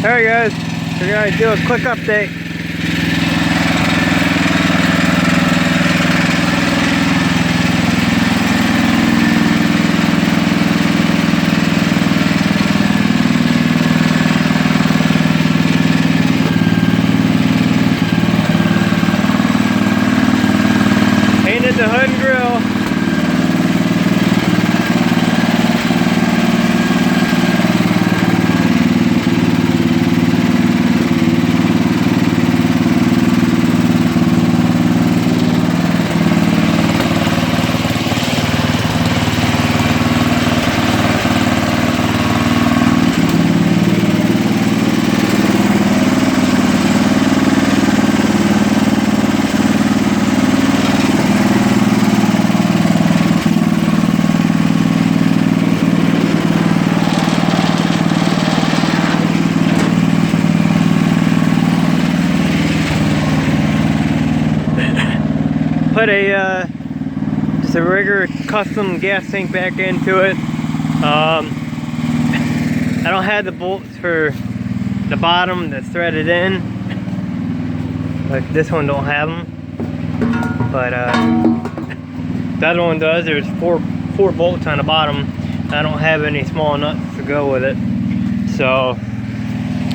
Alright guys, we're gonna do a quick update. Painted the hood and grill. Put a just a regular custom gas tank back into it. I don't have the bolts for the bottom that's threaded in, like this one don't have them, but the other one does. There's four bolts on the bottom. I don't have any small nuts to go with it, so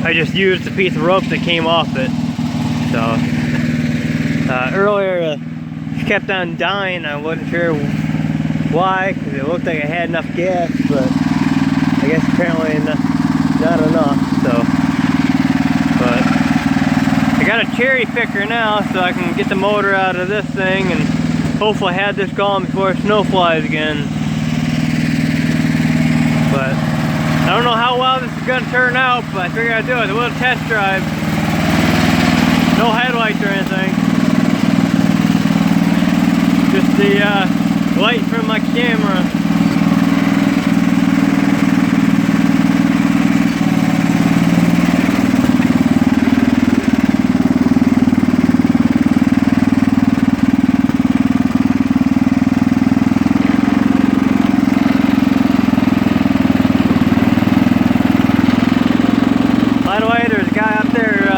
I just used the piece of rope that came off it. So earlier it kept on dying. I wasn't sure why, because it looked like it had enough gas, but I guess apparently not enough. So, but I got a cherry picker now, so I can get the motor out of this thing and hopefully have this gone before it snow flies again. But I don't know how well this is gonna turn out, but I figured I'd do it. A little test drive. No headlights or anything. Just the light from my camera. By the way, there's a guy up there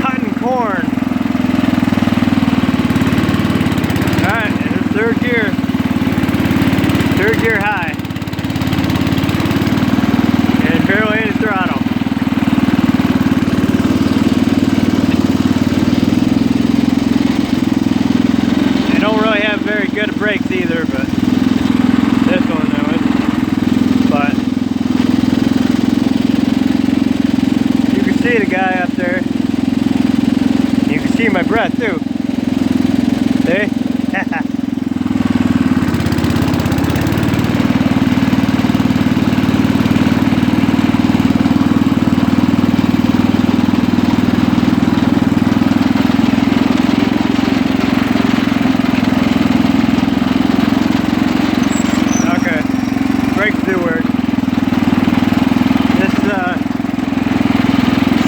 cutting corn. Third gear high, and barely in the throttle. I don't really have very good brakes either, but this one though. But you can see the guy up there. You can see my breath too. See? Brakes do work. This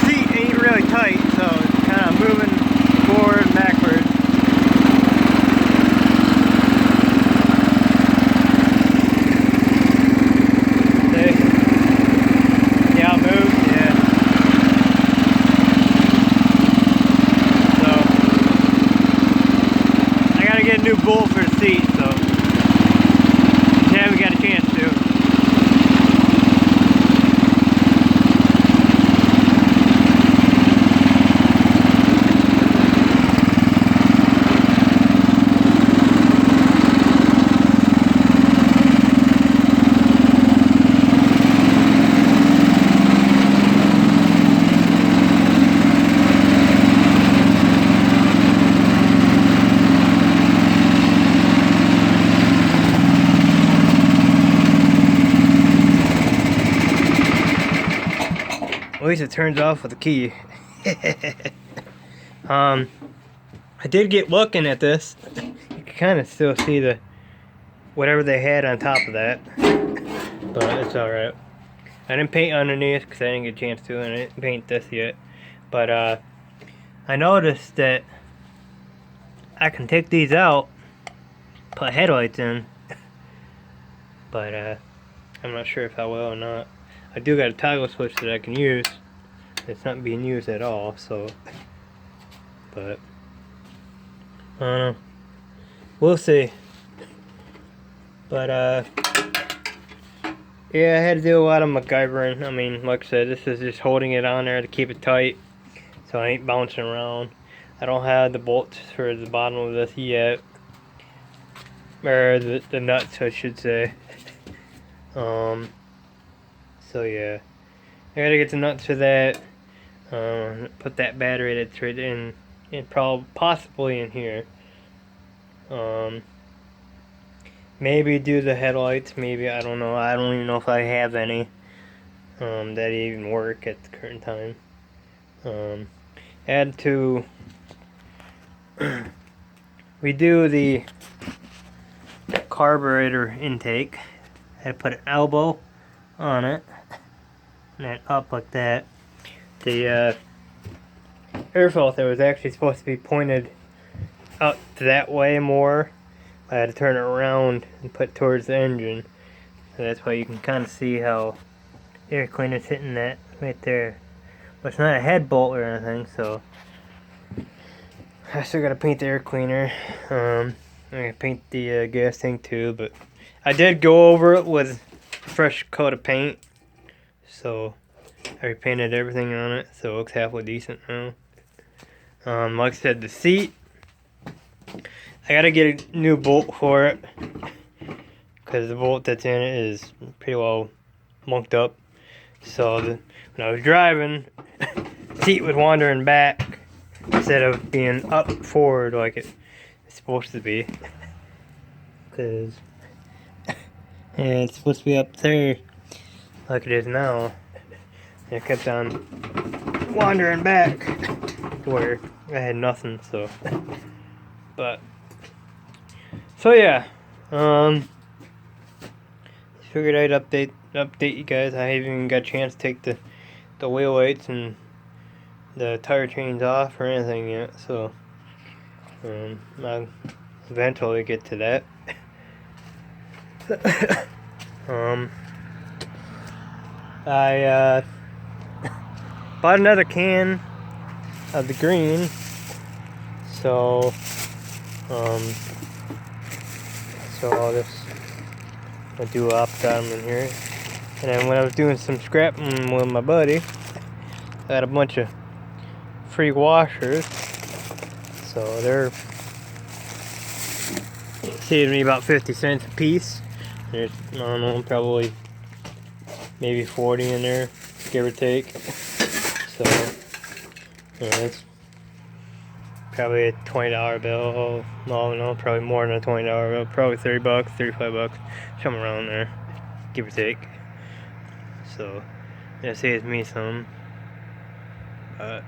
seat ain't really tight, so it's kind of moving forward and backwards. See? Yeah, I'll move. Yeah. So I gotta get a new bolt for the seat, so just haven't got a chance to. At least it turns off with a key. I did get looking at this. You can kind of still see the whatever they had on top of that, but it's alright. I didn't paint underneath because I didn't get a chance to, and I didn't paint this yet. But I noticed that I can take these out, put headlights in, but I'm not sure if I will or not. I do got a toggle switch that I can use, it's not being used at all. So, but I don't know. We'll see. But yeah, I had to do a lot of MacGyvering. I mean, like I said, this is just holding it on there to keep it tight, so I ain't bouncing around. I don't have the bolts for the bottom of this yet, or the nuts, I should say. So yeah, I gotta get the nuts for that. Put that battery that's right in possibly in here. Maybe do the headlights. Maybe, I don't know. I don't even know if I have any that even work at the current time. Add to redo the carburetor intake. I had to put an elbow on it and then up like that. The air filter was actually supposed to be pointed out that way more. I had to turn it around and put it towards the engine. So that's why you can kind of see how air cleaner's hitting that right there. But it's not a head bolt or anything, so I still gotta paint the air cleaner. I gotta paint the gas tank too, but I did go over it with a fresh coat of paint. So I repainted everything on it, so it looks halfway decent now. Like I said, the seat, I gotta get a new bolt for it, because the bolt that's in it is pretty well munked up. So when I was driving, the seat was wandering back instead of being up forward like it's supposed to be. Because it's supposed to be up there like it is now. And it kept on wandering back to where I had nothing, so. But so yeah, figured I'd update you guys. I haven't even got a chance to take the wheel weights and the tire chains off or anything yet, so I'll eventually get to that. I bought another can of the green, so I'll do got them in here. And then when I was doing some scrapping with my buddy, I got a bunch of free washers, so they're saving me about 50 cents a piece. There's, I don't know, probably maybe 40 in there, give or take. So it's probably a $20 bill. No, probably more than a $20 bill. Probably $30, $35, somewhere around there, give or take. So it saves me some. I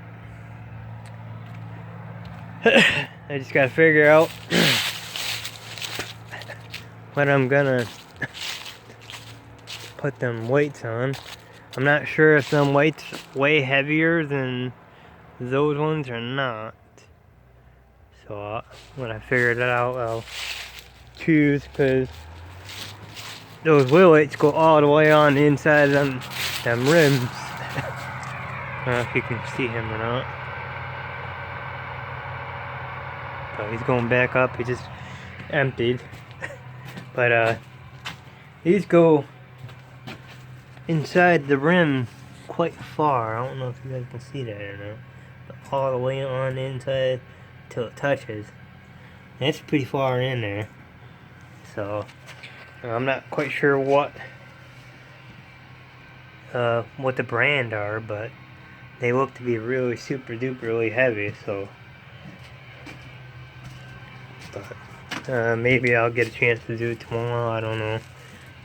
just gotta figure out what I'm gonna put them weights on. I'm not sure if some weights weigh heavier than those ones or not. So when I figure that out, I'll choose, because those wheel weights go all the way on the inside of them rims. I don't know if you can see him or not. But he's going back up. He just emptied. But these go inside the rim quite far. I don't know if you guys can see that or not. But all the way on the inside till it touches. And it's pretty far in there. So I'm not quite sure what the brand are, but they look to be really super duper really heavy. So but maybe I'll get a chance to do it tomorrow. I don't know.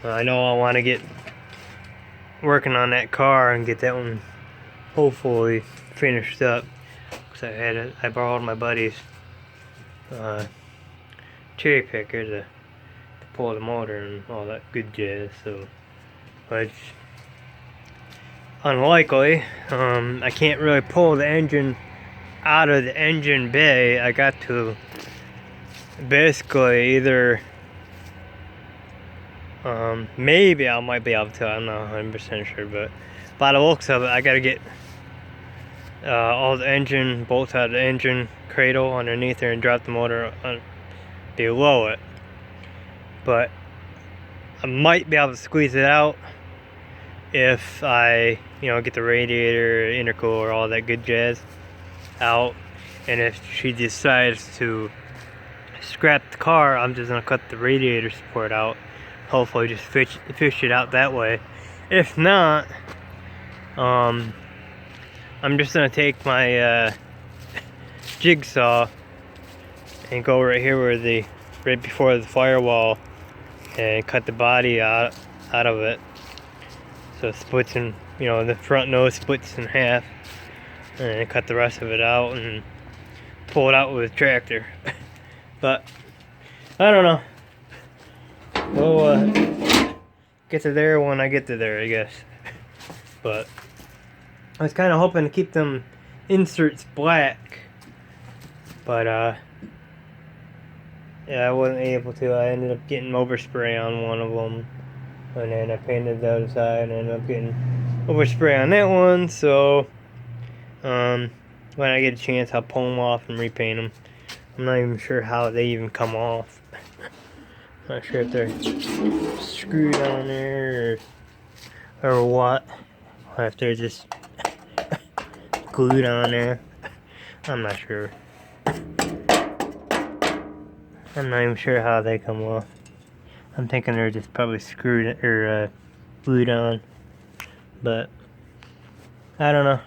I know I want to get working on that car and get that one hopefully finished up, because I borrowed my buddy's cherry picker to pull the motor and all that good jazz. So, but it's unlikely. I can't really pull the engine out of the engine bay. I got to basically either maybe I might be able to, I'm not 100% sure, but by the looks of it, I gotta get all the engine bolts out of the engine cradle underneath there and drop the motor below it. But I might be able to squeeze it out if I, get the radiator, intercooler, all that good jazz out. And if she decides to scrap the car, I'm just gonna cut the radiator support out. Hopefully just fish it out that way. If not, I'm just gonna take my jigsaw and go right here where right before the firewall and cut the body out of it. So it splits in, the front nose splits in half, and cut the rest of it out and pull it out with a tractor. But I don't know. We'll get to there when I get to there, I guess. But I was kind of hoping to keep them inserts black, but yeah, I wasn't able to. I ended up getting overspray on one of them, and then I painted the other side and ended up getting overspray on that one. So when I get a chance, I'll pull them off and repaint them. I'm not even sure how they even come off. Not sure if they're screwed on there or what, or if they're just glued on there. I'm not sure. I'm not even sure how they come off. I'm thinking they're just probably screwed or glued on, but I don't know.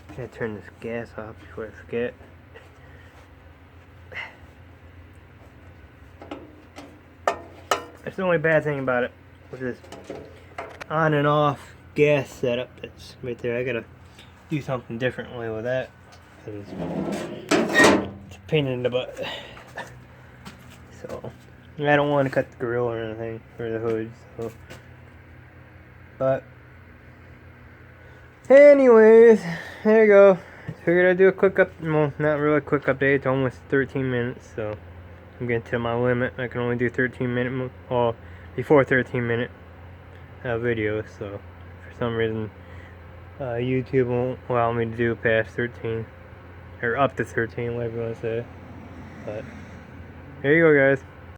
I'm gonna turn this gas off before I forget. That's the only bad thing about it, with this on and off gas setup that's right there. I gotta do something differently with that, because it's a pain in the butt. So I don't want to cut the grill or anything, or the hood. So, but anyways, there you go. Figured I'd do a quick well, not really a quick update. It's almost 13 minutes, so I'm getting to my limit. I can only do 13-minute, well, before 13-minute videos. So for some reason, YouTube won't allow me to do past 13, or up to 13, whatever you want to say. But there you go, guys.